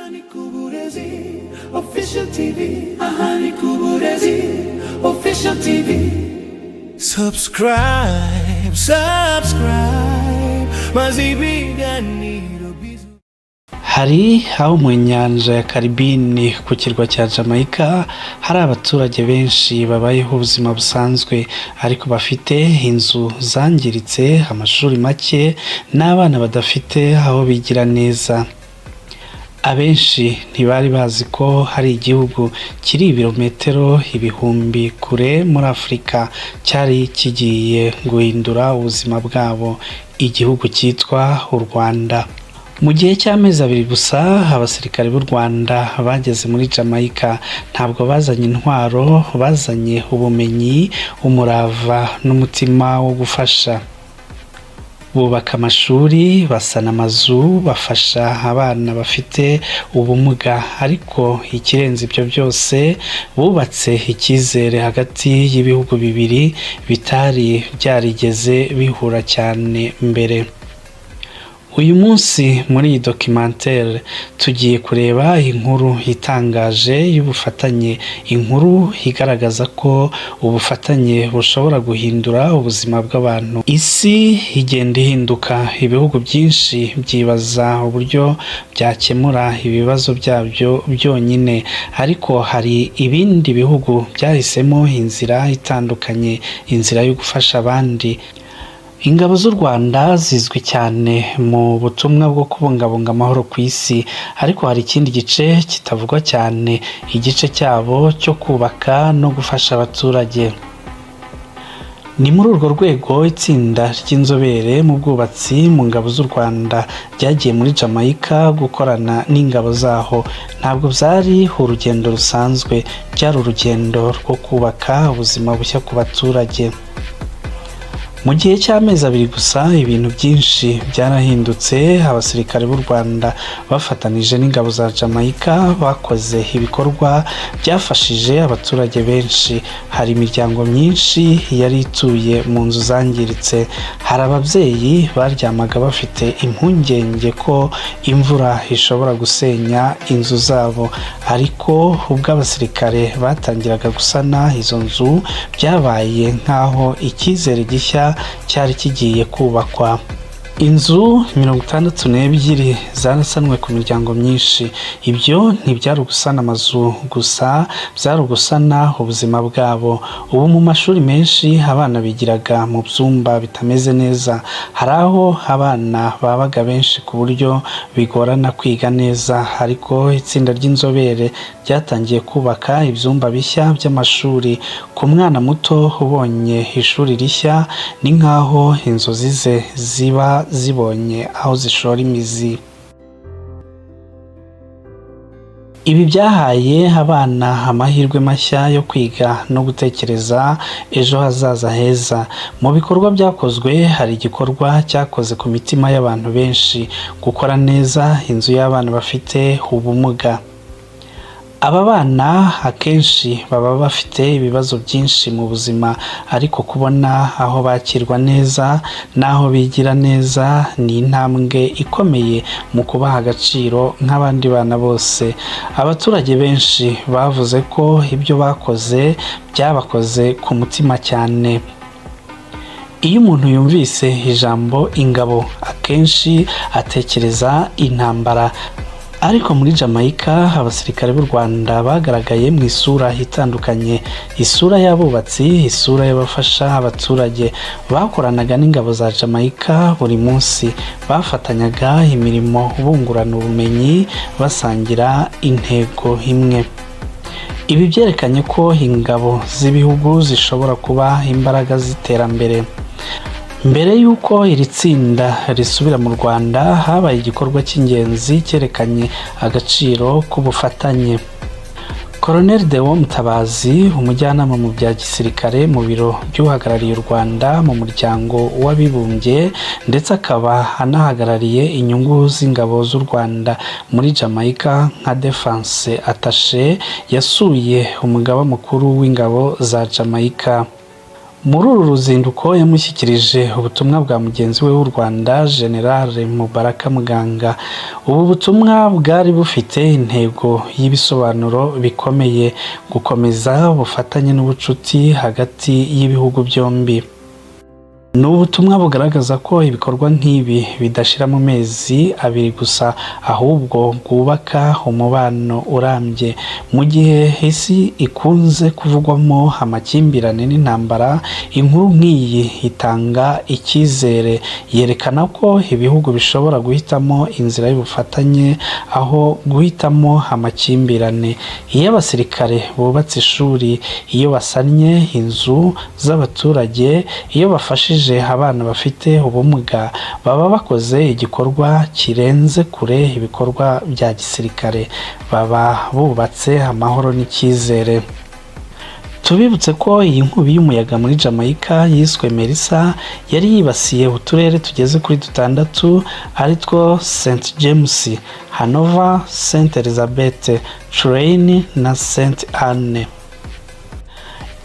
Ahani Kuburezi Official TV. Ahani Kuburezi Official TV. Subscribe, maze ibiganiro bizu. Hari aho mu nyanja ya Karibini ku kirwa cya Jamaica hari abaturage benshi babayeho ubuzima busanzwe ariko bafite inzu zangiritse, amashuri make n'abana badafite aho bigira neza. Abenshi ntibari bazi ko hari igihugu kiri ibirometero ibihumbi kure muri Afurika cyari kigiye guhindura ubuzima bwabo, igihugu cyitwa u Rwanda. Mu gihe cy'amezi abiri gusa abasirikare b'u Rwanda bageze muri Jamaica. Ntabwo bazanye intwaro, bazanye ubumenyi, umurava n'umutima wo gufasha. Bubaka amashuri, basana amazu, bafasha abana bafite ubumuga, ariko ikirenze ibyo byose bubatse icyizere hagati y'ibihugu bibiri bitari byarigeze bihura cyane mbere. Uyu munsi muri iyi documentaire tugiye kureba inkuru itangaje y'ubufatanye, inkuru igaragaza ko ubufatanye bushobora guhindura ubuzima bw'abantu. Isi igenda ihinduka, ibihugu byinshi byibaza uburyo byakemura ibibazo byabyo byonyine, ariko hari ibindi bihugu byahisemo inzira itandukanye, inzira yo gufasha abandi. Ingabo z'u Rwanda zizwi cyane mu butumwa bwo kubungabunga amahoro ku isi, ariko hari ikindi gice kitavugwa cyane, igice cyabo cyo kubaka no gufasha abaturage. Ni muri urwo rwego itsinda ry'inzobere mu bwubatsi mu ngabo z'u Rwanda ryagiye muri Jamaica gukorana n'ingabo zaho. Ntabwo byari urugendo rusanzwe, byari urugendo rwo kubaka ubuzima bushya ku baturage. Mu gihe cy'amezi abiri gusa ibintu byinshi byarahindutse. Abasirikare b'u Rwanda bafatanije n'ingabo za Jamaica bakoze ibikorwa byafashije abaturage benshi. Hari imiryango myinshi yari ituye mu nzu zangiritse, hari ababyeyi baryamaga bafite impungenge ko imvura ishobora gusenya inzu zabo, ariko ubwo abasirikare batangiraga gusana izo nzu byabaye nk'aho icyizere gishya cyari kigiye kubakwa. Inzu 62 zarasanwe ku miryango myinshi. Ibyo ntibyari ugusana amazu gusa, byari ugusana ubuzima bwabo. Ubu mu mashuri menshi abana bigiraga mu byumba bitameze neza, hari aho abana babaga benshi ku buryo bigorana kwiga neza, ariko itsinda ry'inzobere ryatangiye kubaka ibyumba bishya by'amashuri. Ku mwana muto ubonye ishuri rishya ni nk'aho inzozi ze ziba zibonye aho zishora imizi. Ibi byahaye abana amahirwe mashya yo kwiga no gutekereza ejo hazaza heza. Mu bikorwa byakozwe hari igikorwa cyakoze ku mitima y'abantu benshi, gukora neza inzu y'abana bafite ubumuga. Aba bana akenshi baba bafite ibibazo byinshi mu buzima, ariko kubona aho bakirwa neza n'aho bigira neza ni intambwe ikomeye mu kubaha agaciro nk'abandi bana bose. Abaturage benshi bavuze ko ibyo bakoze byabakoze ku mutima cyane. Iyo umuntu yumvise ijambo ingabo akenshi atekereza intambara, ariko muri Jamaica abasirikare b'u Rwanda bagaragaye mu isura itandukanye, isura y'abubatsi, isura y'abafasha abaturage. Bakoranaga n'ingabo za Jamaica buri munsi, bafatanyaga imirimo, bungurana ubumenyi, basangira intego imwe. Ibi byerekanye ko ingabo z'ibihugu zishobora kuba imbaraga z'iterambere. Mbere y'uko iri tsinda risubira mu Rwanda habaye igikorwa cy'ingenzi cyerekanye agaciro k'ubufatanye. Colonel Deo Mutabazi, umujyanama mu bya gisirikare mu biro by'uhagarariye u Rwanda mu muryango w'abibumbye, ndetse akaba anahagarariye inyungu z'ingabo z'u Rwanda muri Jamaica nka Defense Attaché, yasuye umugaba mukuru w'ingabo za Jamaica. muri uru ruzinduko yamushyikirije ubutumwa bwa mugenzi we w'u Rwanda General Mubaraka Muganga. Ubu butumwa bwari bufite intego y'ibisobanuro bikomeye, gukomeza ubufatanye n'ubucuti hagati y'ibihugu byombi. Ni ubutumwa bugaragaza ko ibikorwa nk'ibi bidashira mu mezi abiri gusa, ahubwo bwubaka umubano urambye. Mu gihe isi ikunze kuvugwamo amakimbirane n'intambara, inkuru nk'iyi itanga icyizere, yerekana ko ibihugu bishobora guhitamo inzira y'ubufatanye aho guhitamo amakimbirane. Iyo abasirikare bubatse ishuri, iyo basannye inzu z'abaturage, iyo bafashije abana bafite ubumuga, baba bakoze igikorwa kirenze kure ibikorwa bya gisirikare, baba bubatse amahoro n'icyizere. Tubibutse ko iyi nkubi y'umuyaga muri Jamaica yiswe Melissa yari yibasiye uturere tugeze kuri 6 aritwo St James, Hanover, St Elizabeth, Trelawney na St Anne.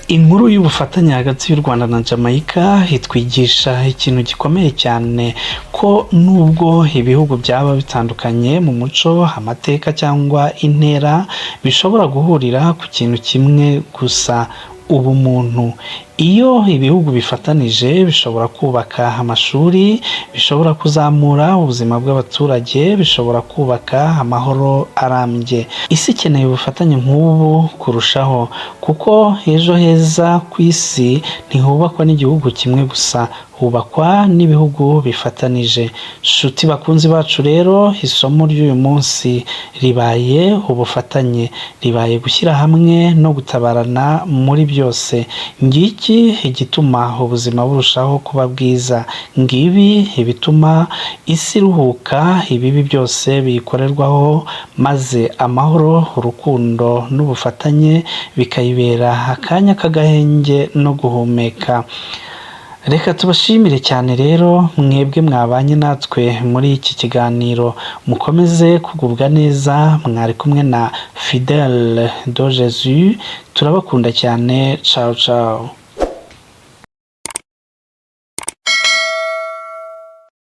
Inkuru y'ubufatanye hagati y'u Rwanda na Jamaica itwigisha ikintu gikomeye cyane, ko nubwo ibihugu byaba bitandukanye mu muco, amateka cyangwa intera, bishobora guhurira ku kintu kimwe gusa: ubumuntu. Iyo ibihugu bifatanije, bishobora kubaka amashuri, bishobora kuzamura ubuzima bw'abaturage, bishobora kubaka amahoro arambye. Isi ikeneye ubufatanye nk'ubu kurushaho, kuko ejo heza ku isi ntihubakwa n'igihugu kimwe gusa, hubakwa n'ibihugu bifatanije. Nshuti bakunzi bacu rero, isomo ry'uyu munsi ribaye ubufatanye, ribaye gushyira hamwe no gutabarana muri byose. Ngiki igituma ubuzima burushaho kuba bwiza, ngibi ibituma isi iruhuka ibibi byose biyikorerwaho, maze amahoro, urukundo n'ubufatanye bikayibera akanya k'agahenge no guhumeka. Reka tubashimire cyane rero mwebwe mwabanye natwe muri iki kiganiro, mukomeze kugubwa neza. Mwari kumwe na Fidèle de Jésus, turabakunda cyane. Ciao ciao.